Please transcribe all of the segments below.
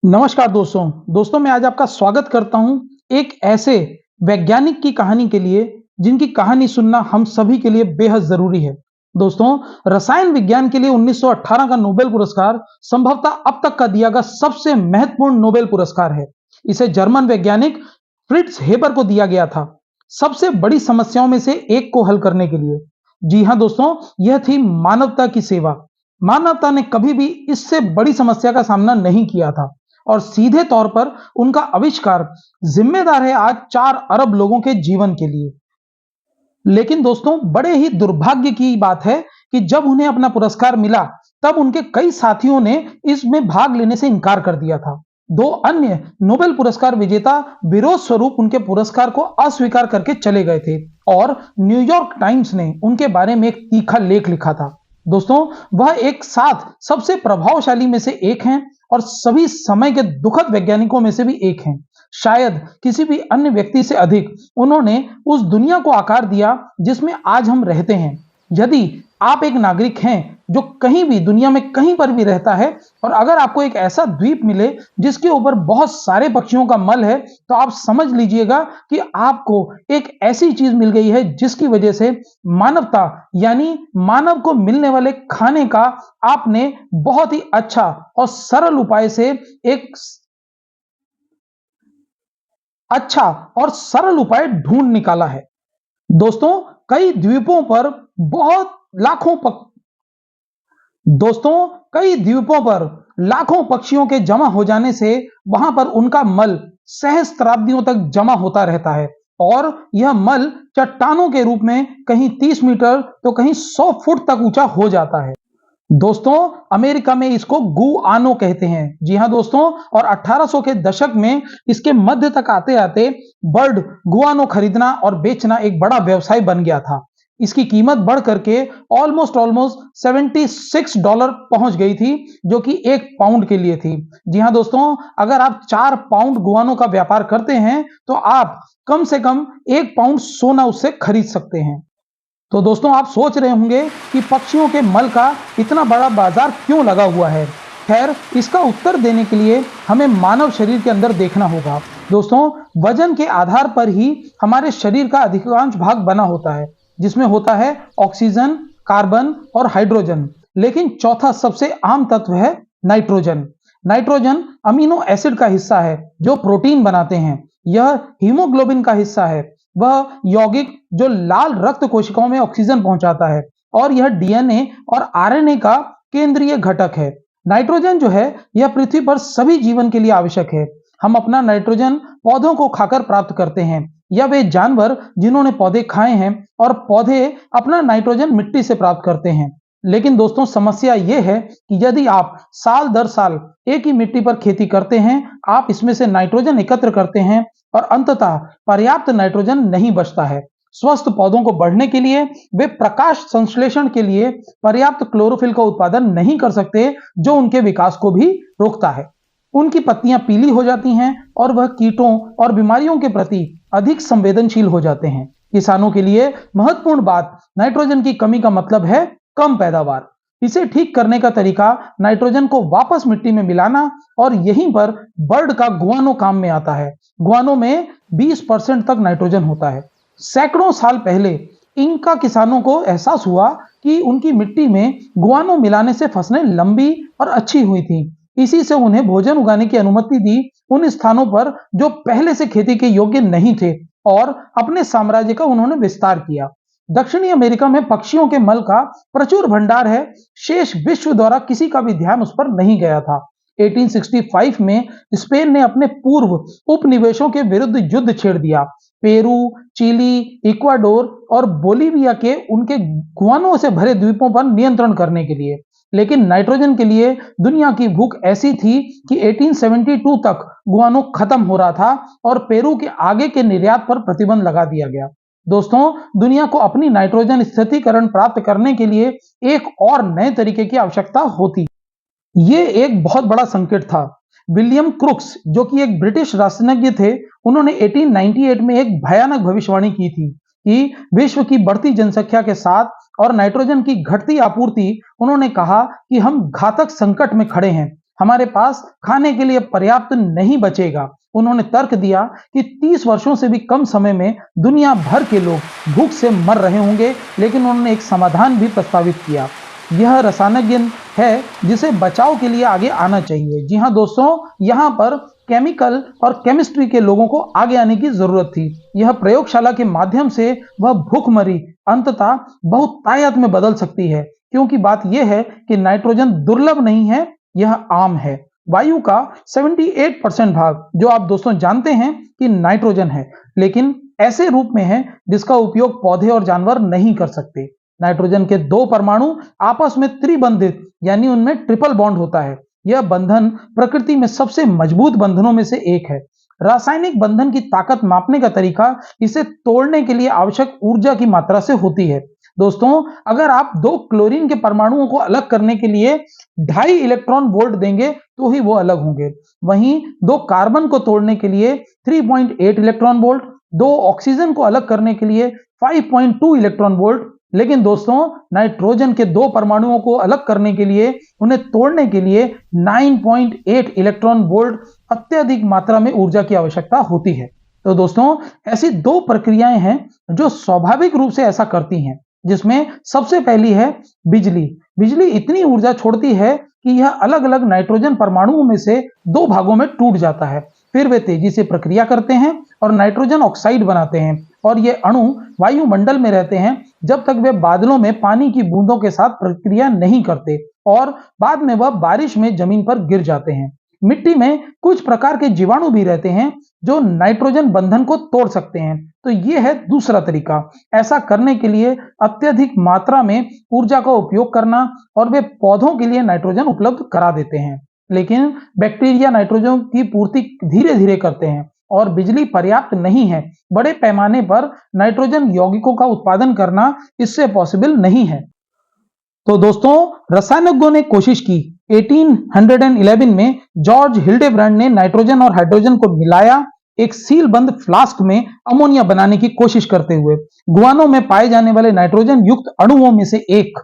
नमस्कार दोस्तों मैं आज आपका स्वागत करता हूं एक ऐसे वैज्ञानिक की कहानी के लिए जिनकी कहानी सुनना हम सभी के लिए बेहद जरूरी है। दोस्तों, रसायन विज्ञान के लिए 1918 का नोबेल पुरस्कार संभवतः अब तक का दिया गया सबसे महत्वपूर्ण नोबेल पुरस्कार है। इसे जर्मन वैज्ञानिक फ्रिट्ज हेबर को दिया गया था, सबसे बड़ी समस्याओं में से एक को हल करने के लिए। जी हाँ दोस्तों, यह थी मानवता की सेवा। मानवता ने कभी भी इससे बड़ी समस्या का सामना नहीं किया था और सीधे तौर पर उनका आविष्कार जिम्मेदार है आज 4 अरब लोगों के जीवन के लिए। लेकिन दोस्तों, बड़े ही दुर्भाग्य की बात है कि जब उन्हें अपना पुरस्कार मिला, तब उनके कई साथियों ने इसमें भाग लेने से इनकार कर दिया था। 2 अन्य नोबेल पुरस्कार विजेता विरोध स्वरूप उनके पुरस्कार को अस्वीकार करके चले गए थे और न्यूयॉर्क टाइम्स ने उनके बारे में एक तीखा लेख लिखा था। दोस्तों, वह एक साथ सबसे प्रभावशाली में से एक हैं और सभी समय के दुखद वैज्ञानिकों में से भी एक हैं। शायद किसी भी अन्य व्यक्ति से अधिक उन्होंने उस दुनिया को आकार दिया जिसमें आज हम रहते हैं। यदि आप एक नागरिक हैं जो कहीं भी दुनिया में कहीं पर भी रहता है और अगर आपको एक ऐसा द्वीप मिले जिसके ऊपर बहुत सारे पक्षियों का मल है, तो आप समझ लीजिएगा कि आपको एक ऐसी चीज मिल गई है जिसकी वजह से मानवता यानी मानव को मिलने वाले खाने का आपने बहुत ही अच्छा और सरल उपाय से एक अच्छा और सरल उपाय ढूंढ निकाला है। दोस्तों, कई द्वीपों पर बहुत लाखों पक... दोस्तों कई द्वीपों पर लाखों पक्षियों के जमा हो जाने से वहां पर उनका मल सहस्त्राब्दियों तक जमा होता रहता है और यह मल चट्टानों के रूप में कहीं 30 मीटर तो कहीं 100 फुट तक ऊंचा हो जाता है। दोस्तों, अमेरिका में इसको गुआनो कहते हैं। जी हाँ दोस्तों, और 1800 के दशक में इसके मध्य तक आते आते बर्ड गुआनो खरीदना और बेचना एक बड़ा व्यवसाय बन गया था। इसकी कीमत बढ़ करके ऑलमोस्ट $76 पहुंच गई थी, जो कि 1 पाउंड के लिए थी। जी हाँ दोस्तों, अगर आप 4 पाउंड गुआनो का व्यापार करते हैं तो आप कम से कम 1 पाउंड सोना उससे खरीद सकते हैं। तो दोस्तों, आप सोच रहे होंगे कि पक्षियों के मल का इतना बड़ा बाजार क्यों लगा हुआ है। खैर, इसका उत्तर देने के लिए हमें मानव शरीर के अंदर देखना होगा। दोस्तों, वजन के आधार पर ही हमारे शरीर का अधिकांश भाग बना होता है, जिसमें होता है ऑक्सीजन, कार्बन और हाइड्रोजन। लेकिन चौथा सबसे आम तत्व है नाइट्रोजन। नाइट्रोजन अमीनो एसिड का हिस्सा है जो प्रोटीन बनाते हैं। यह हीमोग्लोबिन का हिस्सा है, वह यौगिक जो लाल रक्त कोशिकाओं में ऑक्सीजन पहुंचाता है, और यह डीएनए और आरएनए का केंद्रीय घटक है। नाइट्रोजन जो है यह पृथ्वी पर सभी जीवन के लिए आवश्यक है। हम अपना नाइट्रोजन पौधों को खाकर प्राप्त करते हैं या वे जानवर जिन्होंने पौधे खाए हैं, और पौधे अपना नाइट्रोजन मिट्टी से प्राप्त करते हैं। लेकिन दोस्तों, समस्या यह है कि यदि आप साल दर साल एक ही मिट्टी पर खेती करते हैं, आप इसमें से नाइट्रोजन एकत्र करते हैं और अंततः पर्याप्त नाइट्रोजन नहीं बचता है। स्वस्थ पौधों को बढ़ने के लिए वे प्रकाश संश्लेषण के लिए पर्याप्त क्लोरोफिल का उत्पादन नहीं कर सकते, जो उनके विकास को भी रोकता है। उनकी पत्तियां पीली हो जाती हैं और वह कीटों और बीमारियों के प्रति अधिक संवेदनशील हो जाते हैं। किसानों के लिए महत्वपूर्ण बात नाइट्रोजन की कमी का मतलब है कम पैदावार। इसे ठीक करने का तरीका नाइट्रोजन को वापस मिट्टी में मिलाना, और यहीं पर बर्ड का गुआनो काम में आता है। गुआनो में 20% तक नाइट्रोजन होता है। सैकड़ों साल पहले इंका किसानों को एहसास हुआ कि उनकी मिट्टी में गुआनो मिलाने से फसलें लंबी और अच्छी हुई थी। इसी से उन्हें भोजन उगाने की अनुमति दी उन स्थानों पर जो पहले से खेती के योग्य नहीं थे, और अपने साम्राज्य का उन्होंने विस्तार किया। दक्षिणी अमेरिका में पक्षियों के मल का प्रचुर भंडार है। शेष विश्व द्वारा किसी का भी ध्यान उस पर नहीं गया था। 1865 में स्पेन ने अपने पूर्व उपनिवेशों के विरुद्ध युद्ध छेड़ दिया। पेरू, चिली, इक्वाडोर और बोलीविया के उनके गुआनो से भरे द्वीपों पर नियंत्रण करने के लिए। लेकिन नाइट्रोजन के लिए दुनिया की भूख ऐसी थी कि 1872 तक गुआनो खत्म हो रहा था और पेरू के आगे के निर्यात पर प्रतिबंध लगा दिया गया। दोस्तों, दुनिया को अपनी नाइट्रोजन स्थितीकरण प्राप्त करने के लिए एक और नए तरीके की आवश्यकता होती। ये एक बहुत बड़ा संकट था। विलियम क्रुक्स, जो कि एक ब्रिटिश राष्ट्रज्ञ थे, उन्होंने 1898 में एक भयानक भविष्यवाणी की थी कि विश्व की बढ़ती जनसंख्या के साथ और नाइट्रोजन की घटती आपूर्ति, उन्होंने कहा कि हम घातक संकट में खड़े हैं। हमारे पास खाने के लिए पर्याप्त नहीं बचेगा। उन्होंने तर्क दिया कि 30 वर्षों से भी कम समय में दुनिया भर के लोग भूख से मर रहे होंगे, लेकिन उन्होंने एक समाधान भी प्रस्तावित किया। यह रसायनज्ञ है जिसे बचाव के लिए आगे आना चाहिए। जी हाँ दोस्तों, यहाँ पर केमिकल और केमिस्ट्री के लोगों को आगे आने की जरूरत थी। यह प्रयोगशाला के माध्यम से वह भूखमरी अंततः बहुतायत में बदल सकती है, क्योंकि बात यह है कि नाइट्रोजन दुर्लभ नहीं है, यह आम है। वायु का 78% भाग, जो आप दोस्तों जानते हैं कि नाइट्रोजन है, लेकिन ऐसे रूप में है जिसका उपयोग पौधे और जानवर नहीं कर सकते। नाइट्रोजन के दो परमाणु आपस में त्रिबंधित यानी उनमें ट्रिपल बॉन्ड होता है। यह बंधन प्रकृति में सबसे मजबूत बंधनों में से एक है। रासायनिक बंधन की ताकत मापने का तरीका इसे तोड़ने के लिए आवश्यक ऊर्जा की मात्रा से होती है। दोस्तों, अगर आप दो क्लोरीन के परमाणुओं को अलग करने के लिए 2.5 इलेक्ट्रॉन वोल्ट देंगे तो ही वो अलग होंगे। वहीं दो कार्बन को तोड़ने के लिए 3.8 इलेक्ट्रॉन वोल्ट, दो ऑक्सीजन को अलग करने के लिए 5.2 इलेक्ट्रॉन वोल्ट, लेकिन दोस्तों नाइट्रोजन के दो परमाणुओं को अलग करने के लिए, उन्हें तोड़ने के लिए 9.8 इलेक्ट्रॉन वोल्ट अत्यधिक मात्रा में ऊर्जा की आवश्यकता होती है। तो दोस्तों, ऐसी दो प्रक्रियाएं हैं जो स्वाभाविक रूप से ऐसा करती हैं, जिसमें सबसे पहली है बिजली। बिजली इतनी ऊर्जा छोड़ती है कि यह अलग अलग नाइट्रोजन परमाणुओं में से दो भागों में टूट जाता है। फिर वे तेजी से प्रक्रिया करते हैं और नाइट्रोजन ऑक्साइड बनाते हैं, और ये अणु वायुमंडल में रहते हैं जब तक वे बादलों में पानी की बूंदों के साथ प्रक्रिया नहीं करते, और बाद में वह बारिश में जमीन पर गिर जाते हैं। मिट्टी में कुछ प्रकार के जीवाणु भी रहते हैं जो नाइट्रोजन बंधन को तोड़ सकते हैं। तो यह है दूसरा तरीका। ऐसा करने के लिए अत्यधिक मात्रा में ऊर्जा का उपयोग करना, और वे पौधों के लिए नाइट्रोजन उपलब्ध करा देते हैं। लेकिन बैक्टीरिया नाइट्रोजन की पूर्ति धीरे धीरे करते हैं और बिजली पर्याप्त नहीं है। बड़े पैमाने पर नाइट्रोजन यौगिकों का उत्पादन करना इससे पॉसिबल नहीं है। तो दोस्तों, रसायनज्ञों ने कोशिश की। 1811 में जॉर्ज हिल्डेब्रांड ने नाइट्रोजन और हाइड्रोजन को मिलाया, एक सील बंद फ्लास्क में अमोनिया बनाने की कोशिश करते हुए। गुआनो में पाए जाने वाले नाइट्रोजन युक्त अणुओं में से एक।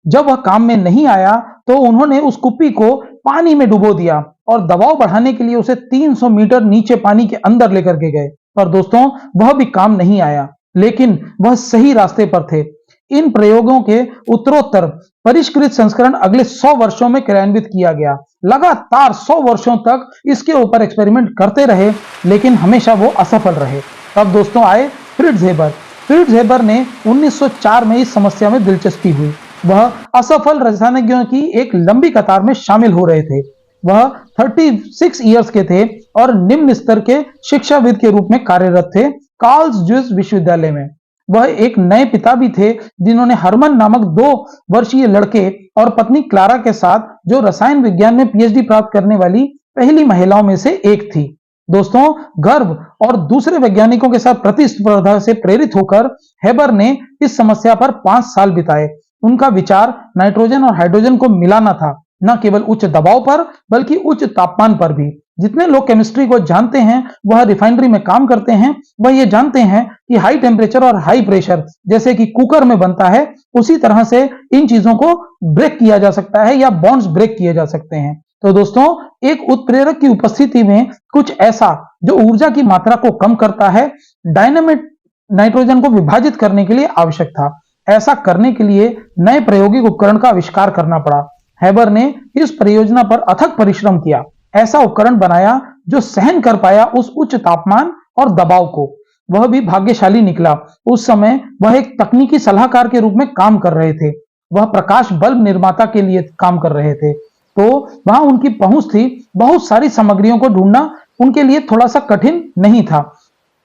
जब वह काम में नहीं आया तो उन्होंने उस कुप्पी को पानी में डुबो दिया और दबाव बढ़ाने के लिए उसे 300 मीटर नीचे पानी के अंदर लेकर के गए। पर दोस्तों, वह भी काम नहीं आया, लेकिन वह सही रास्ते पर थे। इन प्रयोगों के उत्तरोत्तर परिष्कृत संस्करण अगले 100 वर्षों में क्रियान्वित किया गया। लगातार 100 वर्षों तक इसके ऊपर एक्सपेरिमेंट करते रहे, लेकिन हमेशा वो असफल रहे। तब दोस्तों आए फ्रिट्ज हेबर। फ्रिट्ज हेबर ने 1904 में इस समस्या में दिलचस्पी हुई। वह असफल रसायनज्ञों की एक लंबी कतार में शामिल हो रहे थे। वह 36 इयर्स के थे और निम्न स्तर के शिक्षाविद के रूप में कार्यरत थे कार्ल्स विश्वविद्यालय में। वह एक नए पिता भी थे जिन्होंने हरमन नामक 2 वर्षीय लड़के और पत्नी क्लारा के साथ, जो रसायन विज्ञान में पीएचडी प्राप्त करने वाली पहली महिलाओं में से एक थी। दोस्तों, गर्व और दूसरे वैज्ञानिकों के साथ प्रतिस्पर्धा से प्रेरित होकर हेबर ने इस समस्या पर 5 साल बिताए। उनका विचार नाइट्रोजन और हाइड्रोजन को मिलाना था, न केवल उच्च दबाव पर बल्कि उच्च तापमान पर भी। जितने लोग केमिस्ट्री को जानते हैं, वह रिफाइनरी में काम करते हैं, वह ये जानते हैं कि हाई टेम्परेचर और हाई प्रेशर जैसे कि कुकर में बनता है, उसी तरह से इन चीजों को ब्रेक किया जा सकता है या बॉन्ड्स ब्रेक किए जा सकते हैं। तो दोस्तों, एक उत्प्रेरक की उपस्थिति में कुछ ऐसा जो ऊर्जा की मात्रा को कम करता है, डायनामिक नाइट्रोजन को विभाजित करने के लिए आवश्यक था। ऐसा करने के लिए नए प्रायोगिक उपकरण का आविष्कार करना पड़ा। हेबर ने इस परियोजना पर अथक परिश्रम किया, ऐसा उपकरण बनाया जो सहन कर पाया उस उच्च तापमान और दबाव को। वह भी भाग्यशाली निकला। उस समय वह एक तकनीकी सलाहकार के रूप में काम कर रहे थे। वह प्रकाश बल्ब निर्माता के लिए काम कर रहे थे, तो वहां उनकी पहुंच थी। बहुत सारी सामग्रियों को ढूंढना उनके लिए थोड़ा सा कठिन नहीं था।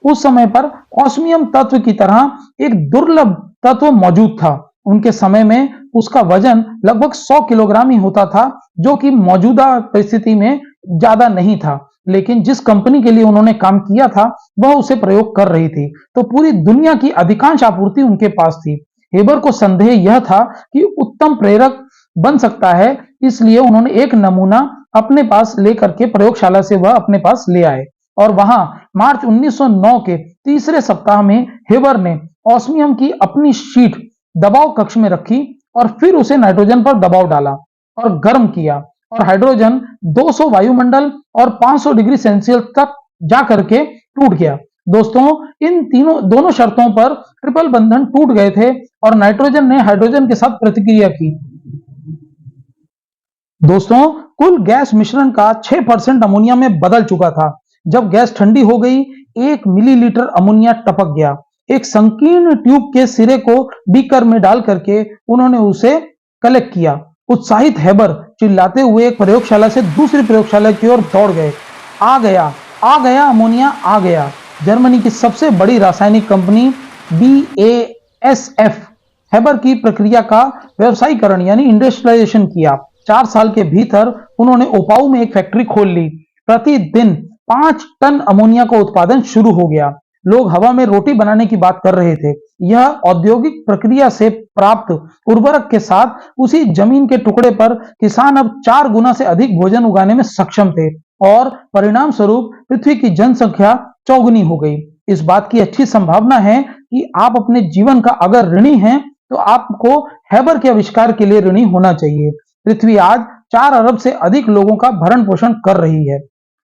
उस समय पर ऑस्मियम तत्व की तरह एक दुर्लभ तत्व मौजूद था। उनके समय में उसका वजन लगभग 100 किलोग्राम ही होता था, जो कि मौजूदा परिस्थिति में ज्यादा नहीं था। लेकिन जिस कंपनी के लिए उन्होंने काम किया था, वह उसे प्रयोग कर रही थी, तो पूरी दुनिया की अधिकांश आपूर्ति उनके पास थी। हेबर को संदेह यह था कि उत्तम प्रेरक बन सकता है, इसलिए उन्होंने एक नमूना अपने पास लेकर के प्रयोगशाला से वह अपने पास ले आए, और वहां मार्च 1909 के तीसरे सप्ताह में हेबर ने ऑस्मियम की अपनी शीट दबाव कक्ष में रखी और फिर उसे नाइट्रोजन पर दबाव डाला और गर्म किया, और हाइड्रोजन 200 वायुमंडल और 500 डिग्री सेल्सियस तक जाकर के टूट गया। दोस्तों, इन दोनों शर्तों पर ट्रिपल बंधन टूट गए थे और नाइट्रोजन ने हाइड्रोजन के साथ प्रतिक्रिया की। दोस्तों, कुल गैस मिश्रण का 6% अमोनिया में बदल चुका था। जब गैस ठंडी हो गई, 1 मिलीलीटर अमोनिया टपक गया। एक संकीर्ण ट्यूब के सिरे को बीकर में डाल करके उन्होंने उसे कलेक्ट किया। उत्साहित हेबर चिल्लाते हुए एक प्रयोगशाला से दूसरी प्रयोगशाला की ओर दौड़ गए। आ गया, आ गया, अमोनिया आ गया। जर्मनी की सबसे बड़ी रासायनिक कंपनी BASF हेबर की प्रक्रिया का व्यवसायीकरण यानी इंडस्ट्रियलाइजेशन किया। 4 साल के भीतर उन्होंने ओपाऊ में एक फैक्ट्री खोल ली। प्रतिदिन 5 टन अमोनिया का उत्पादन शुरू हो गया। लोग हवा में रोटी बनाने की बात कर रहे थे। यह औद्योगिक प्रक्रिया से प्राप्त उर्वरक के साथ उसी जमीन के टुकड़े पर किसान अब 4 गुना से अधिक भोजन उगाने में सक्षम थे और परिणाम स्वरूप पृथ्वी की जनसंख्या चौगुनी हो गई। इस बात की अच्छी संभावना है कि आप अपने जीवन का अगर ऋणी हैं तो आपको हेबर के आविष्कार के लिए ऋणी होना चाहिए। पृथ्वी आज 4 अरब से अधिक लोगों का भरण पोषण कर रही है।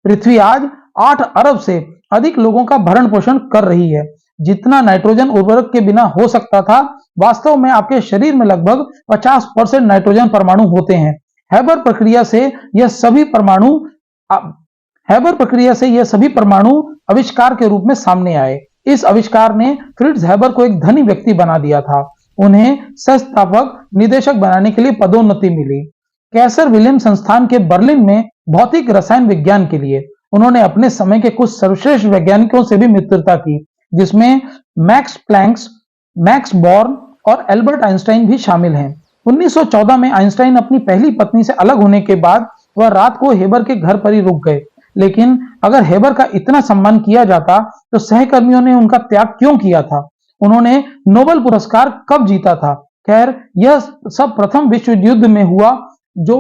पृथ्वी आज 8 अरब से अधिक लोगों का भरण पोषण कर रही है। जितना नाइट्रोजन उर्वरक के बिना हो सकता था, वास्तव में आपके शरीर में लगभग 50% नाइट्रोजन परमाणु होते हैं। हेबर प्रक्रिया से यह सभी परमाणु आविष्कार के रूप में सामने आए। इस आविष्कार ने फ्रिट्ज हेबर को एक धनी व्यक्ति बना दिया था। उन्हें संस्थापक निदेशक बनाने के लिए पदोन्नति मिली। कैसर विलियम संस्थान के बर्लिन में भौतिक रसायन विज्ञान के लिए उन्होंने अपने समय के कुछ सर्वश्रेष्ठ वैज्ञानिकों से भी मित्रता की, जिसमें मैक्स प्लैंक, मैक्स बॉर्न और एल्बर्ट आइंस्टाइन भी शामिल हैं। 1914 में आइंस्टाइन अपनी पहली पत्नी से अलग होने के बाद वह रात को हेबर के घर पर ही रुक गए। लेकिन अगर हेबर का इतना सम्मान किया जाता तो सहकर्मियों ने उनका त्याग क्यों किया था? उन्होंने नोबेल पुरस्कार कब जीता था? खैर, यह सब प्रथम विश्व युद्ध में हुआ जो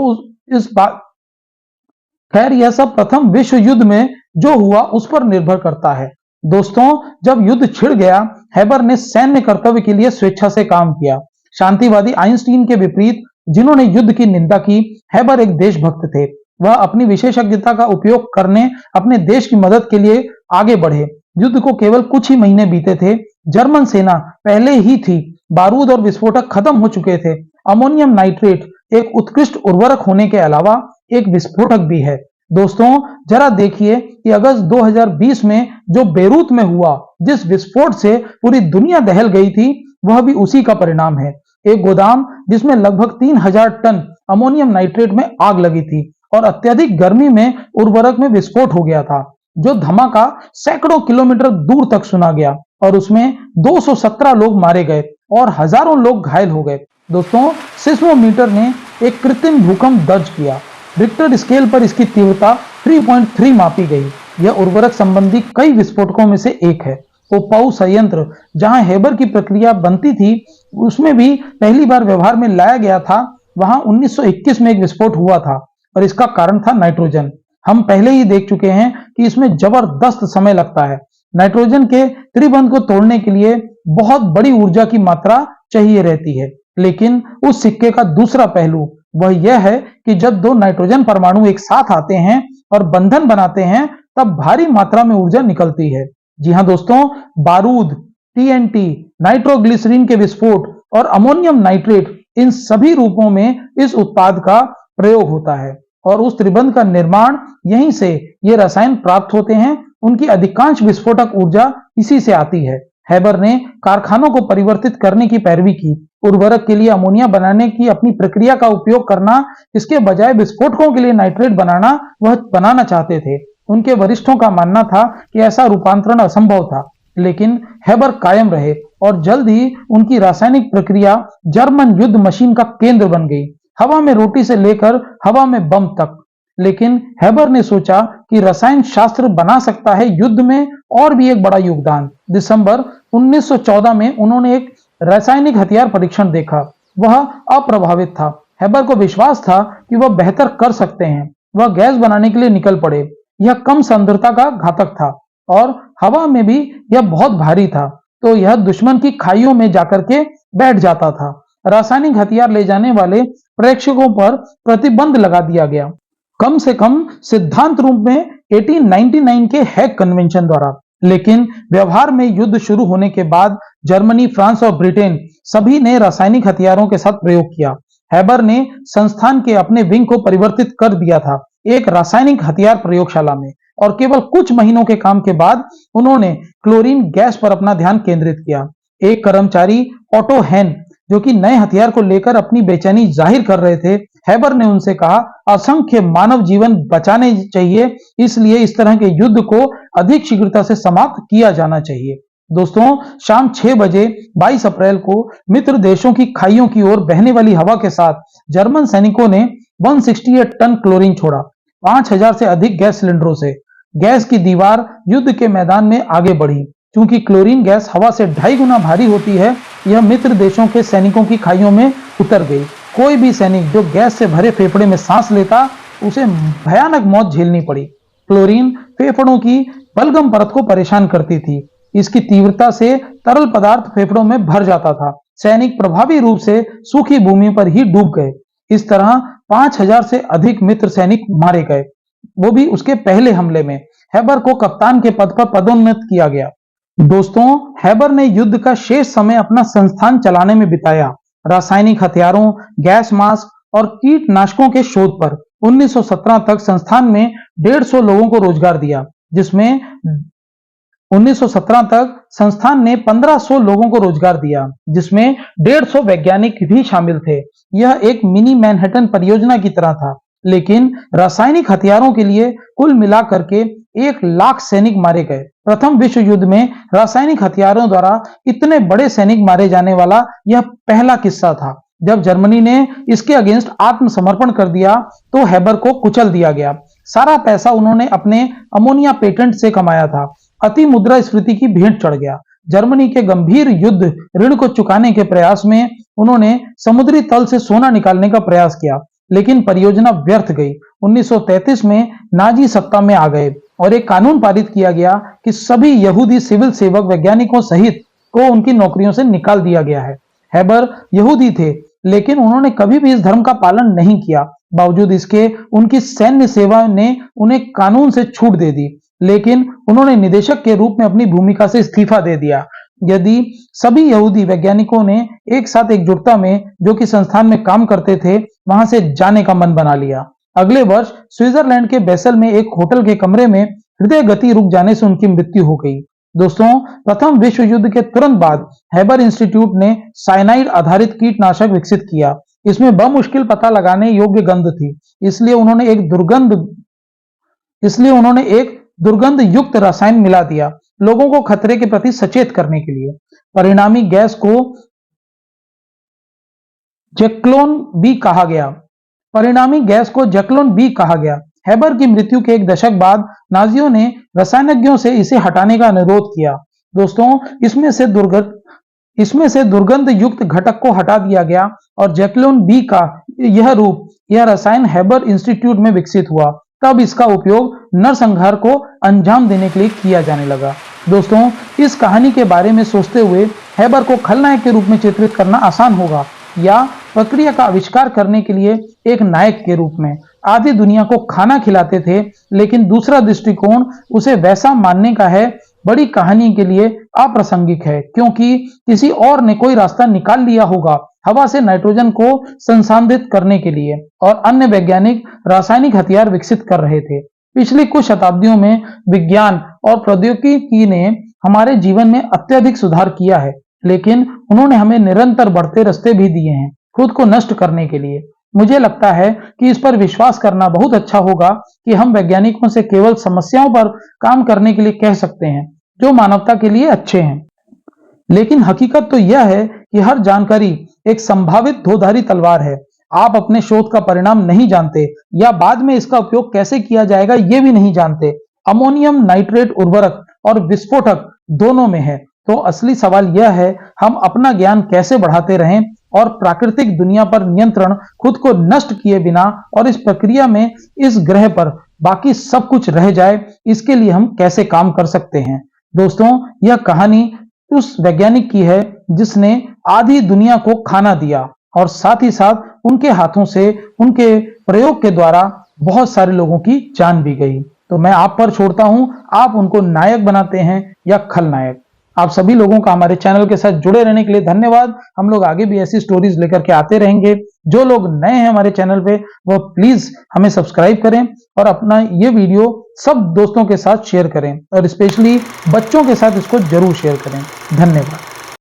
हुआ उस पर निर्भर करता है। दोस्तों, जब युद्ध छिड़ गया, हेबर ने सैन्य कर्तव्य के लिए स्वेच्छा से काम किया। शांतिवादी आइंस्टीन के विपरीत, जिन्होंने युद्ध की निंदा की, हेबर एक देशभक्त थे। वह अपनी विशेषज्ञता का उपयोग करने अपने देश की मदद के लिए आगे बढ़े। युद्ध को केवल कुछ ही महीने बीते थे। जर्मन सेना पहले ही थी। बारूद और विस्फोटक खत्म हो चुके थे। अमोनियम नाइट्रेट एक उत्कृष्ट उर्वरक होने के अलावा एक विस्फोटक भी है। दोस्तों, जरा देखिए कि अगस्त 2020 में जो बेरूत में हुआ, जिस विस्फोट से पूरी दुनिया दहल गई थी, वह भी उसी का परिणाम है। एक गोदाम जिसमें लगभग 3000 टन अमोनियम नाइट्रेट में आग लगी थी और अत्यधिक गर्मी में उर्वरक में विस्फोट हो गया था। जो धमाका सैकड़ों किलोमीटर दूर तक सुना गया और उसमें 217 लोग मारे गए और हजारों लोग घायल हो गए। दोस्तों, सिस्मोमीटर ने एक कृत्रिम भूकंप दर्ज किया। रिक्टर स्केल पर इसकी तीव्रता 3.3 मापी गई। यह उर्वरक संबंधी कई विस्फोटकों में से एक है। ओपाऊ संयंत्र जहां हेबर की प्रक्रिया बनती थी, उसमें भी पहली बार व्यवहार में लाया गया था। वहां 1921 में एक विस्फोट हुआ था और इसका कारण था नाइट्रोजन। हम पहले ही देख चुके हैं कि इसमें जबरदस्त समय लगता है। नाइट्रोजन के त्रिबंध को तोड़ने के लिए बहुत बड़ी ऊर्जा की मात्रा चाहिए रहती है। लेकिन उस सिक्के का दूसरा पहलू वह यह है कि जब 2 नाइट्रोजन परमाणु एक साथ आते हैं और बंधन बनाते हैं, तब भारी मात्रा में ऊर्जा निकलती है। जी हां दोस्तों, बारूद, TNT, नाइट्रोग्लिसरीन के विस्फोट और अमोनियम नाइट्रेट, इन सभी रूपों में इस उत्पाद का प्रयोग होता है और उस त्रिबंध का निर्माण, यहीं से ये रसायन प्राप्त होते हैं। उनकी अधिकांश विस्फोटक ऊर्जा इसी से आती है। हेबर ने कारखानों को परिवर्तित करने की पैरवी की। उर्वरक के लिए अमोनिया बनाने की अपनी प्रक्रिया का उपयोग करना, इसके बजाय विस्फोटकों के लिए नाइट्रेट बनाना चाहते थे। उनके वरिष्ठों का मानना था कि ऐसा रूपांतरण असंभव था, लेकिन हेबर कायम रहे और जल्द ही उनकी रासायनिक प्रक्रिया जर्मन युद्ध मशीन का केंद्र बन गई, हवा में रोटी से लेकर हवा में बम तक। लेकिन हेबर ने सोचा कि रसायन शास्त्र बना सकता है युद्ध में और भी एक बड़ा योगदान। दिसंबर 1914 में उन्होंने एक रासायनिक हथियार परीक्षण देखा। वह अप्रभावित था। हेबर को विश्वास था कि वह बेहतर कर सकते हैं। वह गैस बनाने के लिए निकल पड़े। यह कम सांद्रता का घातक था और हवा में भी यह बहुत भारी था, तो यह दुश्मन की खाइयों में जाकर के बैठ जाता था। रासायनिक हथियार ले जाने वाले प्रेक्षकों पर प्रतिबंध लगा दिया गया, कम से कम सिद्धांत रूप में 1899 के हैग कन्वेंशन द्वारा। लेकिन व्यवहार में युद्ध शुरू होने के बाद जर्मनी, फ्रांस और ब्रिटेन सभी ने रासायनिक हथियारों के साथ प्रयोग किया। हैबर ने संस्थान के अपने विंग को परिवर्तित कर दिया था एक रासायनिक हथियार प्रयोगशाला में, और केवल कुछ महीनों के काम के बाद उन्होंने क्लोरीन गैस पर अपना ध्यान केंद्रित किया। एक कर्मचारी ऑटो हेन, जो कि नए हथियार को लेकर अपनी बेचैनी जाहिर कर रहे थे, हैबर ने उनसे कहा, असंख्य मानव जीवन बचाने चाहिए, इसलिए इस तरह के युद्ध को अधिक शीघ्रता से समाप्त किया जाना चाहिए। दोस्तों, शाम 6 बजे 22 अप्रैल को मित्र देशों की खाइयों की ओर बहने वाली हवा के साथ जर्मन सैनिकों ने 168 टन क्लोरीन छोड़ा, 5000 से अधिक गैस सिलेंडरों से। गैस की दीवार युद्ध के मैदान में आगे बढ़ी। चूंकि क्लोरीन गैस हवा से 2.5 गुना भारी होती है, यह मित्र देशों के सैनिकों की खाइयों में उतर गई। कोई भी सैनिक जो गैस से भरे फेफड़े में सांस लेता, उसे भयानक मौत झेलनी पड़ी। क्लोरीन फेफड़ों की बलगम परत को परेशान करती थी। इसकी तीव्रता से तरल पदार्थ फेफड़ों में भर जाता था। सैनिक प्रभावी रूप से सूखी भूमि पर ही डूब गए। इस तरह 5000 से अधिक मित्र सैनिक मारे गए, वो भी उसके पहले हमले में। हैबर को कप्तान के पद पर पदोन्नत किया गया। दोस्तों, हैबर ने युद्ध का शेष समय अपना संस्थान चलाने में बिताया, रासायनिक हथियारों, गैस मास्क और कीटनाशकों के शोध पर। 1917 तक संस्थान में 150 लोगों को रोजगार दिया, जिसमें 1917 तक संस्थान ने 1500 लोगों को रोजगार दिया, जिसमें 150 वैज्ञानिक भी शामिल थे। यह एक मिनी मैनहट्टन परियोजना की तरह था, लेकिन रासायनिक हथियारों के लिए कुल मिलाकर के 1 लाख सैनिक मारे गए। प्रथम विश्व युद्ध में रासायनिक हथियारों द्वारा इतने बड़े सैनिक मारे जाने वाला यह पहला किस्सा था। जब जर्मनी ने इसके अगेंस्ट आत्मसमर्पण कर दिया, तो हैबर को कुचल दिया गया। सारा पैसा उन्होंने अपने अमोनिया पेटेंट से कमाया था। अति मुद्रास्फीति की भेंट चढ़ गया। जर्मनी के गंभीर युद्ध ऋण को चुकाने के प्रयास में उन्होंने समुद्री तल से सोना निकालने का प्रयास किया, लेकिन परियोजना व्यर्थ गई। 1933 में नाजी सत्ता में आ गए और एक कानून पारित किया गया कि सभी यहूदी सिविल सेवक वैज्ञानिकों सहित को उनकी नौकरियों से निकाल दिया गया है। हैबर यहूदी थे, लेकिन उन्होंने कभी भी इस धर्म का पालन नहीं किया। बावजूद इसके उनकी सैन्य सेवा ने उन्हें कानून से छूट दे दी, लेकिन उन्होंने निदेशक के रूप में अपनी भूमिका से इस्तीफा दे दिया। यदि सभी यहूदी वैज्ञानिकों ने एक साथ एकजुटता में, जो कि संस्थान में काम करते थे, वहां से जाने का मन बना लिया। अगले वर्ष स्विट्जरलैंड के बेसल में एक होटल के कमरे में हृदय गति रुक जाने से उनकी मृत्यु हो गई। दोस्तों, प्रथम विश्व युद्ध के तुरंत बाद हैबर इंस्टीट्यूट ने साइनाइड आधारित कीटनाशक विकसित किया। इसमें बमुश्किल पता लगाने योग्य गंध थी, इसलिए उन्होंने एक दुर्गंध युक्त रसायन मिला दिया, लोगों को खतरे के प्रति सचेत करने के लिए। परिणामी गैस को जैक्लोन बी कहा गया। हैबर की मृत्यु के 1 दशक बाद नाजियों ने रसायनज्ञों से इसे हटाने का अनुरोध किया। दोस्तों, इसमें से दुर्गंध युक्त घटक को हटा दिया गया और जैक्लोन बी का यह रसायन हैबर इंस्टीट्यूट में विकसित हुआ। तब इसका उपयोग नरसंहार को अंजाम देने के लिए किया जाने लगा। दोस्तों, इस कहानी के बारे में सोचते हुए हैबर को खलनायक के रूप में चित्रित करना आसान होगा, या प्रक्रिया का आविष्कार करने के लिए एक नायक के रूप में। आधी दुनिया को खाना खिलाते थे, लेकिन दूसरा दृष्टिकोण उसे वैसा मानने का है, बड़ी कहानी के लिए अप्रासंगिक है, क्योंकि किसी और ने कोई रास्ता निकाल लिया होगा हवा से नाइट्रोजन को संसाधित करने के लिए, और अन्य वैज्ञानिक रासायनिक हथियार विकसित कर रहे थे। पिछली कुछ शताब्दियों में विज्ञान और प्रौद्योगिकी ने हमारे जीवन में अत्यधिक सुधार किया है, लेकिन उन्होंने हमें निरंतर बढ़ते रास्ते भी दिए हैं खुद को नष्ट करने के लिए। मुझे लगता है कि इस पर विश्वास करना बहुत अच्छा होगा कि हम वैज्ञानिकों से केवल समस्याओं पर काम करने के लिए कह सकते हैं जो मानवता के लिए अच्छे हैं, लेकिन हकीकत तो यह है कि हर जानकारी एक संभावित दोधारी तलवार है। आप अपने शोध का परिणाम नहीं जानते, या बाद में इसका उपयोग कैसे किया जाएगा ये भी नहीं जानते। अमोनियम नाइट्रेट उर्वरक और विस्फोटक दोनों में है। तो असली सवाल यह है, हम अपना ज्ञान कैसे बढ़ाते रहें और प्राकृतिक दुनिया पर नियंत्रण खुद को नष्ट किए बिना, और इस प्रक्रिया में इस ग्रह पर बाकी सब कुछ रह जाए, इसके लिए हम कैसे काम कर सकते हैं। दोस्तों, यह कहानी उस वैज्ञानिक की है जिसने आधी दुनिया को खाना दिया और साथ ही साथ उनके हाथों से उनके प्रयोग के द्वारा बहुत सारे लोगों की जान भी गई। तो मैं आप पर छोड़ता हूं, आप उनको नायक बनाते हैं या खलनायक। आप सभी लोगों का हमारे चैनल के साथ जुड़े रहने के लिए धन्यवाद। हम लोग आगे भी ऐसी स्टोरीज लेकर के आते रहेंगे। जो लोग नए हैं हमारे चैनल पे वो प्लीज हमें सब्सक्राइब करें और अपना ये वीडियो सब दोस्तों के साथ शेयर करें और स्पेशली बच्चों के साथ इसको जरूर शेयर करें। धन्यवाद।